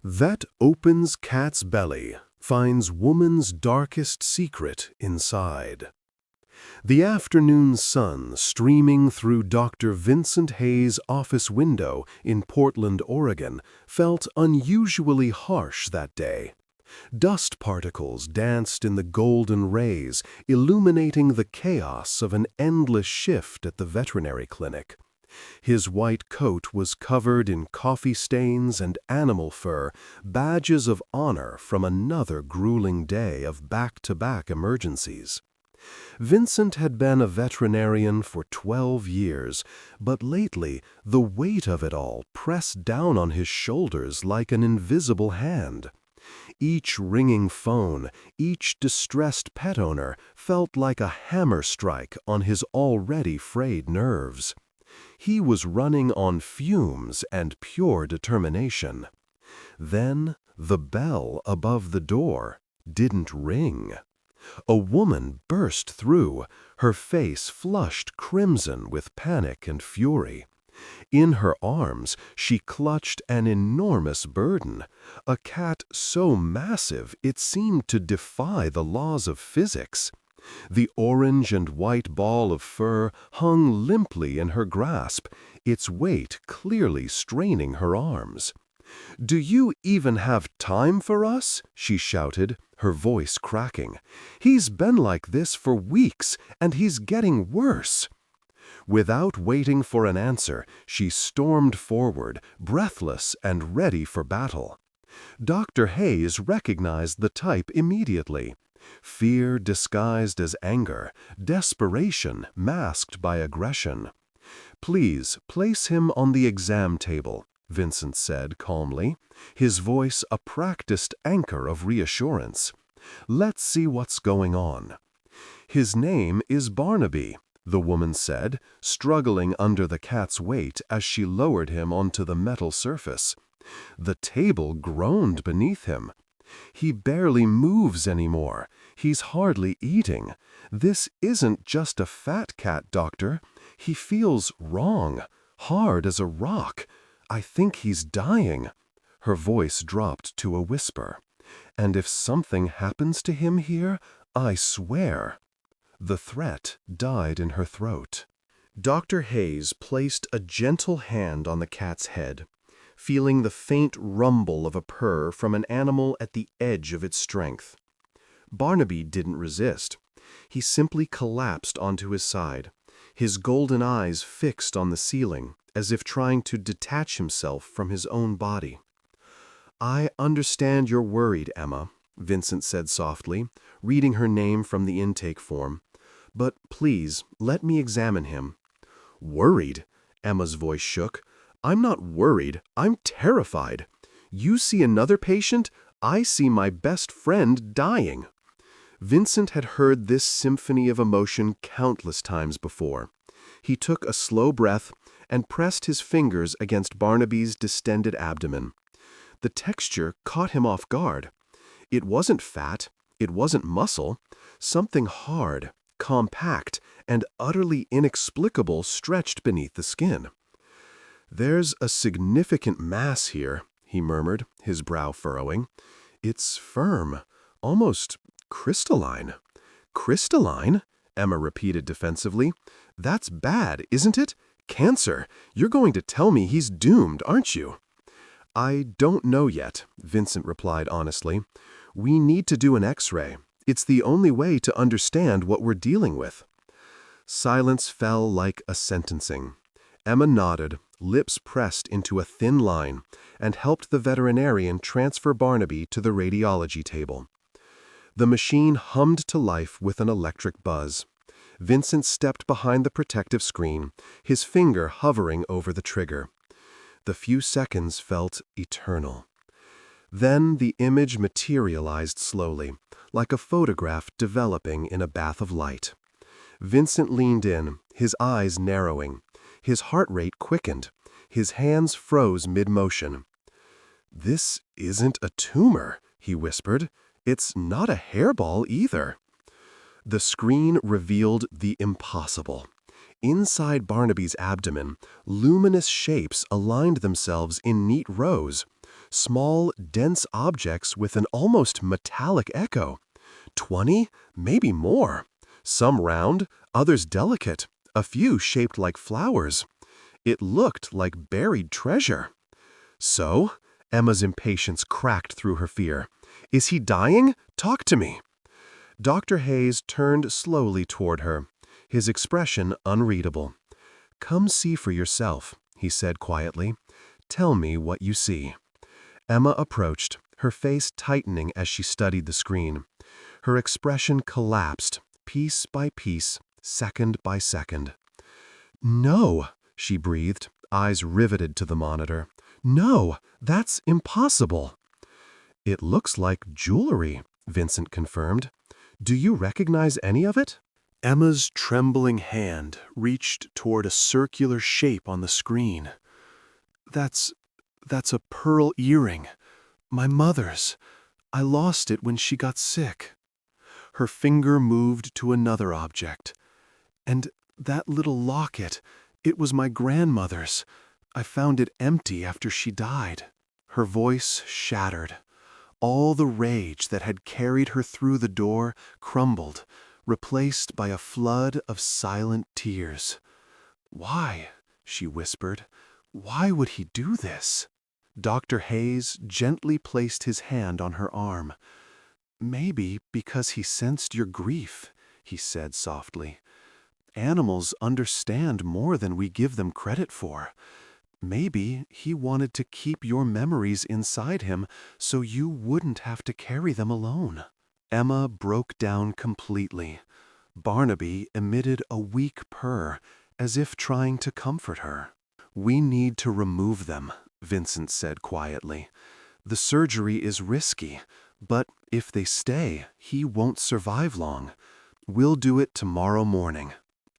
That opens cat's belly, finds woman's darkest secret inside. The afternoon sun streaming through Dr. Vincent Hayes' office window in Portland, Oregon, felt unusually harsh that day. Dust particles danced in the golden rays, illuminating the chaos of an endless shift at the veterinary clinic. His white coat was covered in coffee stains and animal fur, badges of honor from another grueling day of back-to-back emergencies. Vincent had been a veterinarian for 12 years, but lately the weight of it all pressed down on his shoulders like an invisible hand. Each ringing phone, each distressed pet owner felt like a hammer strike on his already frayed nerves. He was running on fumes and pure determination. Then the bell above the door didn't ring. A woman burst through, her face flushed crimson with panic and fury. In her arms she clutched an enormous burden, a cat so massive it seemed to defy the laws of physics. The orange and white ball of fur hung limply in her grasp, its weight clearly straining her arms. "Do you even have time for us?" she shouted, her voice cracking. "He's been like this for weeks, and he's getting worse." Without waiting for an answer, she stormed forward, breathless and ready for battle. Dr. Hayes recognized the type immediately. Fear disguised as anger, desperation masked by aggression. "Please place him on the exam table," Vincent said calmly, his voice a practiced anchor of reassurance. "Let's see what's going on." "His name is Barnaby," the woman said, struggling under the cat's weight as she lowered him onto the metal surface. The table groaned beneath him. "He barely moves anymore. He's hardly eating. This isn't just a fat cat, doctor. He feels wrong, hard as a rock. I think he's dying." Her voice dropped to a whisper. "And if something happens to him here, I swear." The threat died in her throat. Dr. Hayes placed a gentle hand on the cat's head, feeling the faint rumble of a purr from an animal at the edge of its strength. Barnaby didn't resist. He simply collapsed onto his side, his golden eyes fixed on the ceiling, as if trying to detach himself from his own body. "I understand you're worried, Emma," Vincent said softly, reading her name from the intake form. "But please, let me examine him." "Worried?" Emma's voice shook. "I'm not worried. I'm terrified. You see another patient, I see my best friend dying." Vincent had heard this symphony of emotion countless times before. He took a slow breath and pressed his fingers against Barnaby's distended abdomen. The texture caught him off guard. It wasn't fat, it wasn't muscle. Something hard, compact, and utterly inexplicable stretched beneath the skin. "There's a significant mass here," he murmured, his brow furrowing. "It's firm, almost crystalline." "Crystalline?" Emma repeated defensively. "That's bad, isn't it? Cancer. You're going to tell me he's doomed, aren't you?" "I don't know yet," Vincent replied honestly. "We need to do an X-ray. It's the only way to understand what we're dealing with." Silence fell like a sentencing. Emma nodded, lips pressed into a thin line, and helped the veterinarian transfer Barnaby to the radiology table. The machine hummed to life with an electric buzz. Vincent stepped behind the protective screen, his finger hovering over the trigger. The few seconds felt eternal. Then the image materialized slowly, like a photograph developing in a bath of light. Vincent leaned in, his eyes narrowing. His heart rate quickened. His hands froze mid-motion. "This isn't a tumor," he whispered. "It's not a hairball either." The screen revealed the impossible. Inside Barnaby's abdomen, luminous shapes aligned themselves in neat rows. small, dense objects with an almost metallic echo. 20, maybe more. Some round, others delicate, a few shaped like flowers. It looked like buried treasure. So, Emma's impatience cracked through her fear. Is he dying? Talk to me. Dr. Hayes turned slowly toward her, his expression unreadable. Come see for yourself, he said quietly. Tell me what you see. Emma approached, her face tightening as she studied the screen. Her expression collapsed, piece by piece, second by second. No, she breathed, eyes riveted to the monitor. No, that's impossible. It looks like jewelry, Vincent confirmed. Do you recognize any of it? Emma's trembling hand reached toward a circular shape on the screen. That's a pearl earring. My mother's. I lost it when she got sick. Her finger moved to another object. And that little locket, it was my grandmother's. I found it empty after she died. Her voice shattered. All the rage that had carried her through the door crumbled, replaced by a flood of silent tears. Why? She whispered. Why would he do this? Dr. Hayes gently placed his hand on her arm. Maybe because he sensed your grief, he said softly. Animals understand more than we give them credit for. Maybe he wanted to keep your memories inside him so you wouldn't have to carry them alone. Emma broke down completely. Barnaby emitted a weak purr, as if trying to comfort her. We need to remove them, Vincent said quietly. The surgery is risky, but if they stay, he won't survive long. We'll do it tomorrow morning.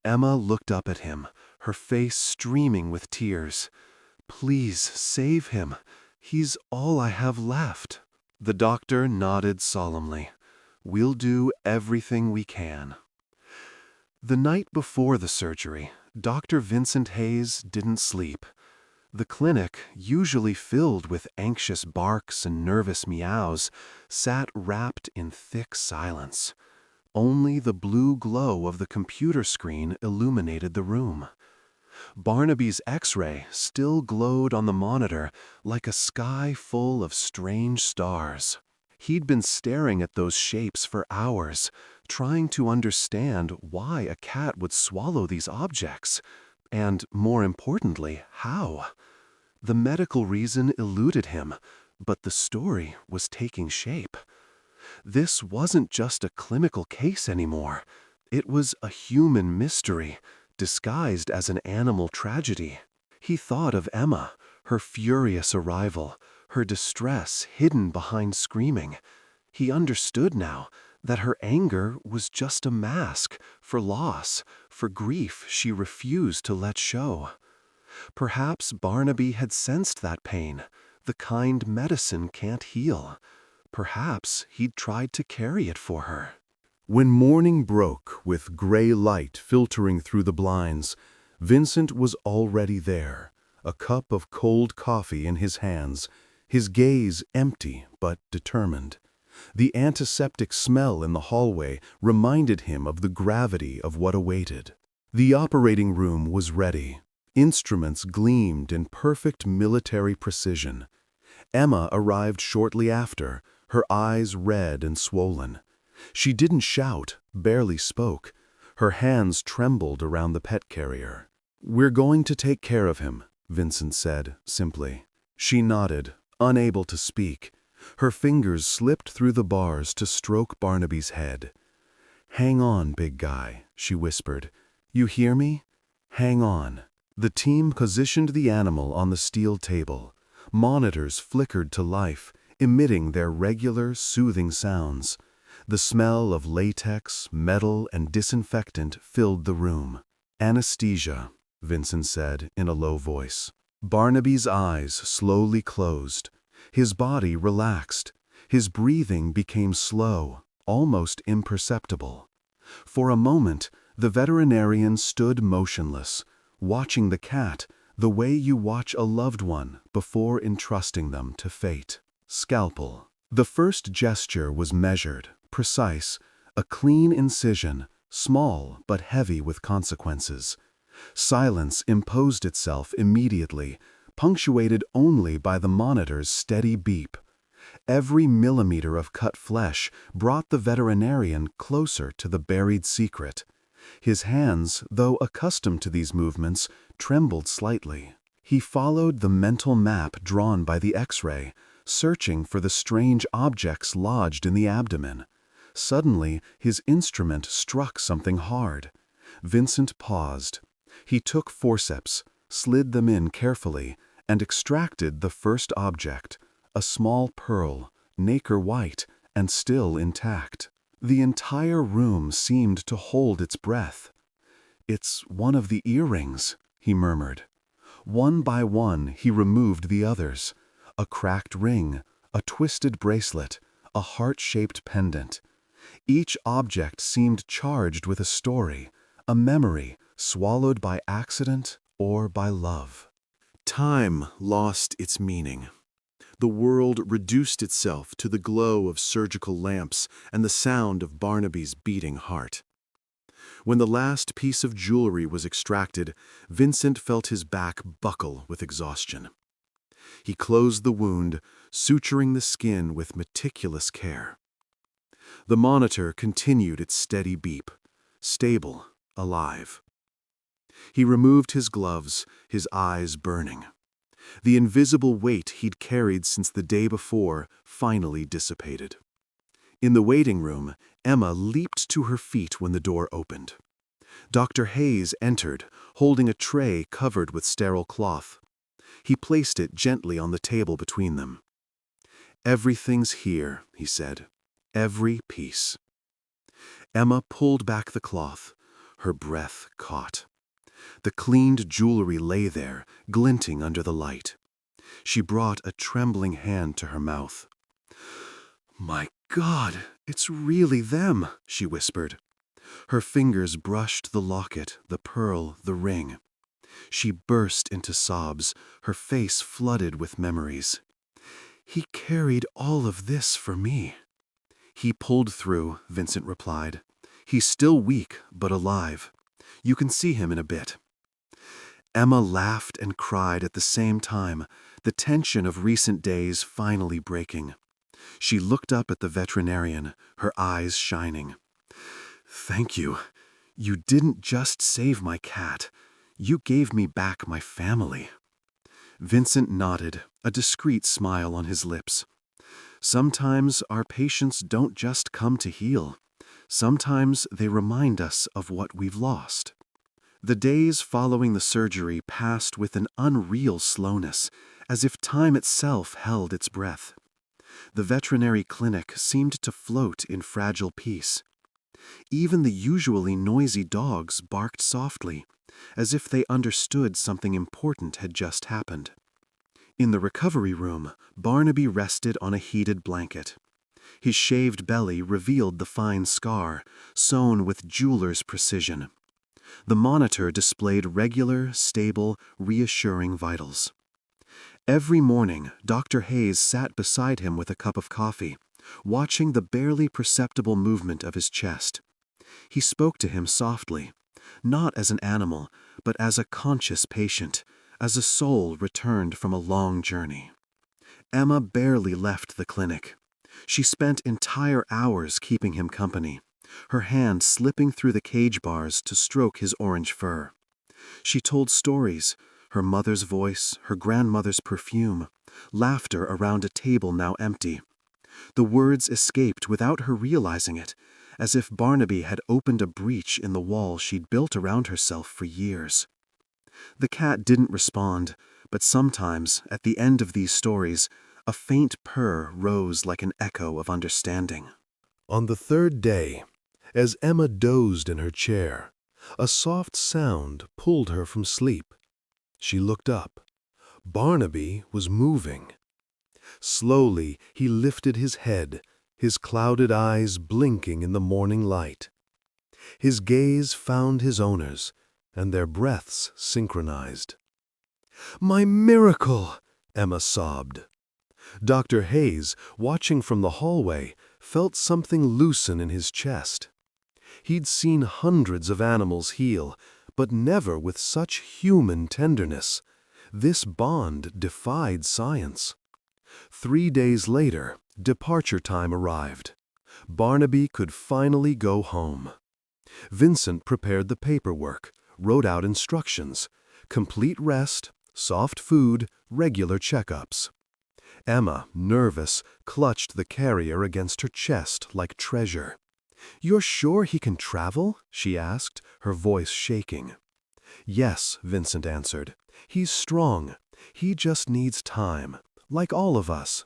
Emma looked up at him, her face streaming with tears. Please save him. He's all I have left. The doctor nodded solemnly. We'll do everything we can. The night before the surgery, Dr. Vincent Hayes didn't sleep. The clinic, usually filled with anxious barks and nervous meows, sat wrapped in thick silence. Only the blue glow of the computer screen illuminated the room. Barnaby's X-ray still glowed on the monitor like a sky full of strange stars. He'd been staring at those shapes for hours, trying to understand why a cat would swallow these objects, and, more importantly, how. The medical reason eluded him, but the story was taking shape. This wasn't just a clinical case anymore. It was a human mystery, disguised as an animal tragedy. He thought of Emma, her furious arrival, her distress hidden behind screaming. He understood now that her anger was just a mask for loss, for grief she refused to let show. Perhaps Barnaby had sensed that pain, the kind medicine can't heal. Perhaps he'd tried to carry it for her. When morning broke with gray light filtering through the blinds, Vincent was already there, a cup of cold coffee in his hands, his gaze empty but determined. The antiseptic smell in the hallway reminded him of the gravity of what awaited. The operating room was ready. Instruments gleamed in perfect military precision. Emma arrived shortly after, her eyes red and swollen. She didn't shout, barely spoke. Her hands trembled around the pet carrier. "We're going to take care of him," Vincent said, simply. She nodded, unable to speak. Her fingers slipped through the bars to stroke Barnaby's head. "Hang on, big guy," she whispered. "You hear me? Hang on." The team positioned the animal on the steel table. Monitors flickered to life, emitting their regular, soothing sounds. The smell of latex, metal, and disinfectant filled the room. "Anesthesia," Vincent said in a low voice. Barnaby's eyes slowly closed. His body relaxed. His breathing became slow, almost imperceptible. For a moment, the veterinarian stood motionless, watching the cat, The way you watch a loved one before entrusting them to fate. Scalpel. The first gesture was measured, precise, a clean incision, small but heavy with consequences. Silence imposed itself immediately, punctuated only by the monitor's steady beep. Every millimeter of cut flesh brought the veterinarian closer to the buried secret. His hands, though accustomed to these movements, trembled slightly. He followed the mental map drawn by the X-ray, searching for the strange objects lodged in the abdomen. Suddenly, his instrument struck something hard. Vincent paused. He took forceps, slid them in carefully, and extracted the first object, a small pearl, nacre white, and still intact. The entire room seemed to hold its breath. "It's one of the earrings," he murmured. One by one he removed the others. A cracked ring, a twisted bracelet, a heart-shaped pendant. Each object seemed charged with a story, a memory swallowed by accident or by love. Time lost its meaning. The world reduced itself to the glow of surgical lamps and the sound of Barnaby's beating heart. When the last piece of jewelry was extracted, Vincent felt his back buckle with exhaustion. He closed the wound, suturing the skin with meticulous care. The monitor continued its steady beep, stable, alive. He removed his gloves, his eyes burning. The invisible weight he'd carried since the day before finally dissipated. In the waiting room, Emma leaped to her feet when the door opened. Dr. Hayes entered, holding a tray covered with sterile cloth. He placed it gently on the table between them. "Everything's here," he said. "Every piece." Emma pulled back the cloth. Her breath caught. The cleaned jewelry lay there, glinting under the light. She brought a trembling hand to her mouth. "My God, it's really them," she whispered. Her fingers brushed the locket, the pearl, the ring. She burst into sobs, her face flooded with memories. "He carried all of this for me." "He pulled through," Vincent replied. "He's still weak, but alive. You can see him in a bit." Emma laughed and cried at the same time, the tension of recent days finally breaking. She looked up at the veterinarian, her eyes shining. "Thank you. You didn't just save my cat. You gave me back my family." Vincent nodded, a discreet smile on his lips. "Sometimes our patients don't just come to heal. Sometimes they remind us of what we've lost." The days following the surgery passed with an unreal slowness, as if time itself held its breath. The veterinary clinic seemed to float in fragile peace. Even the usually noisy dogs barked softly, as if they understood something important had just happened. In the recovery room, Barnaby rested on a heated blanket. His shaved belly revealed the fine scar, sewn with jeweler's precision. The monitor displayed regular, stable, reassuring vitals. Every morning, Dr. Hayes sat beside him with a cup of coffee, watching the barely perceptible movement of his chest. He spoke to him softly, not as an animal, but as a conscious patient, as a soul returned from a long journey. Emma barely left the clinic. She spent entire hours keeping him company, her hand slipping through the cage bars to stroke his orange fur. She told stories, her mother's voice, her grandmother's perfume, laughter around a table now empty. The words escaped without her realizing it, as if Barnaby had opened a breach in the wall she'd built around herself for years. The cat didn't respond, but sometimes, at the end of these stories, a faint purr rose like an echo of understanding. On the third day, as Emma dozed in her chair, a soft sound pulled her from sleep. She looked up. Barnaby was moving. Slowly, he lifted his head, his clouded eyes blinking in the morning light. His gaze found his owner's, and their breaths synchronized. "My miracle!" Emma sobbed. Dr. Hayes, watching from the hallway, felt something loosen in his chest. He'd seen hundreds of animals heal, but never with such human tenderness. This bond defied science. 3 days later, departure time arrived. Barnaby could finally go home. Vincent prepared the paperwork, wrote out instructions: complete rest, soft food, regular checkups. Emma, nervous, clutched the carrier against her chest like treasure. "You're sure he can travel?" she asked, her voice shaking. "Yes," Vincent answered. "He's strong. He just needs time, like all of us."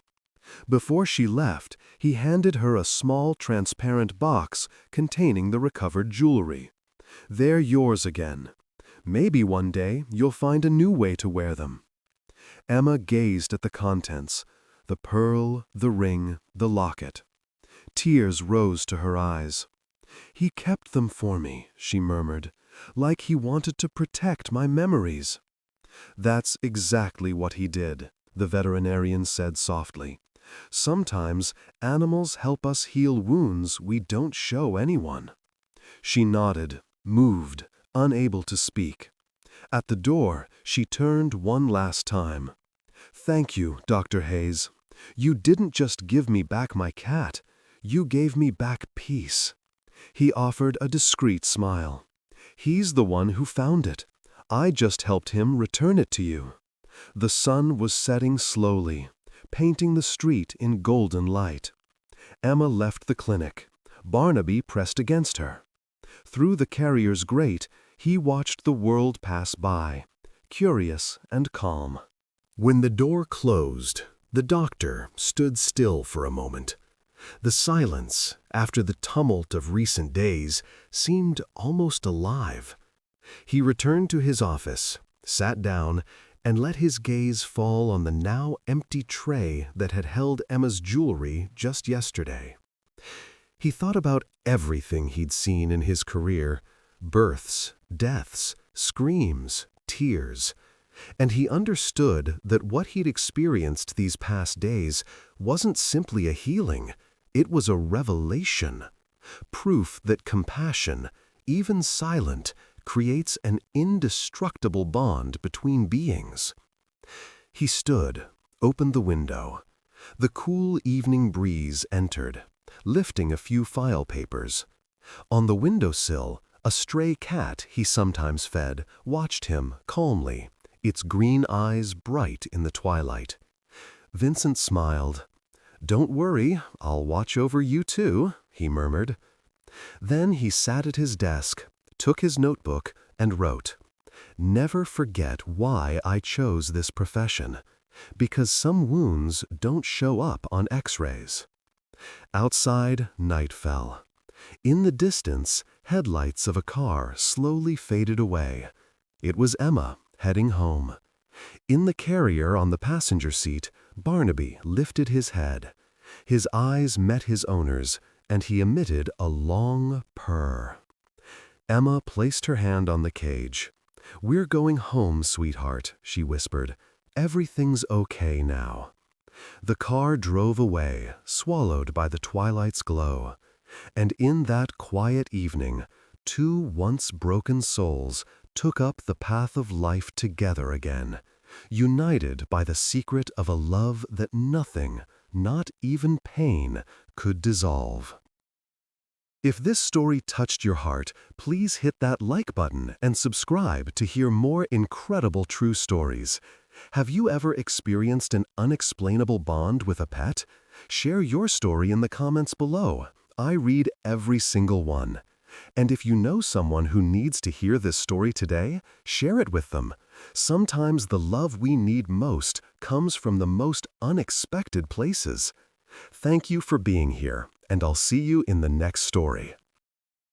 Before she left, he handed her a small transparent box containing the recovered jewelry. "They're yours again. Maybe one day you'll find a new way to wear them." Emma gazed at the contents: the pearl, the ring, the locket. Tears rose to her eyes. "He kept them for me," she murmured, "like he wanted to protect my memories." "That's exactly what he did," the veterinarian said softly. "Sometimes animals help us heal wounds we don't show anyone." She nodded, moved, unable to speak. At the door, she turned one last time. "Thank you, Dr. Hayes. You didn't just give me back my cat. You gave me back peace." He offered a discreet smile. "He's the one who found it. I just helped him return it to you." The sun was setting slowly, painting the street in golden light. Emma left the clinic. Barnaby pressed against her. Through the carrier's grate, he watched the world pass by, curious and calm. When the door closed, the doctor stood still for a moment. The silence, after the tumult of recent days, seemed almost alive. He returned to his office, sat down, and let his gaze fall on the now empty tray that had held Emma's jewelry just yesterday. He thought about everything he'd seen in his career: births, deaths, screams, tears. And he understood that what he'd experienced these past days wasn't simply a healing, it was a revelation. Proof that compassion, even silent, creates an indestructible bond between beings. He stood, opened the window. The cool evening breeze entered, lifting a few file papers. On the windowsill, a stray cat he sometimes fed watched him calmly, its green eyes bright in the twilight. Vincent smiled. "Don't worry, I'll watch over you too," he murmured. Then he sat at his desk, took his notebook, and wrote, "Never forget why I chose this profession, because some wounds don't show up on X-rays." Outside, night fell. In the distance, headlights of a car slowly faded away. It was Emma, heading home. In the carrier on the passenger seat, Barnaby lifted his head. His eyes met his owner's, and he emitted a long purr. Emma placed her hand on the cage. "We're going home, sweetheart," she whispered. "Everything's okay now." The car drove away, swallowed by the twilight's glow. And in that quiet evening, two once broken souls took up the path of life together again, united by the secret of a love that nothing, not even pain, could dissolve. If this story touched your heart, please hit that like button and subscribe to hear more incredible true stories. Have you ever experienced an unexplainable bond with a pet? Share your story in the comments below. I read every single one. And if you know someone who needs to hear this story today, share it with them. Sometimes the love we need most comes from the most unexpected places. Thank you for being here, and I'll see you in the next story.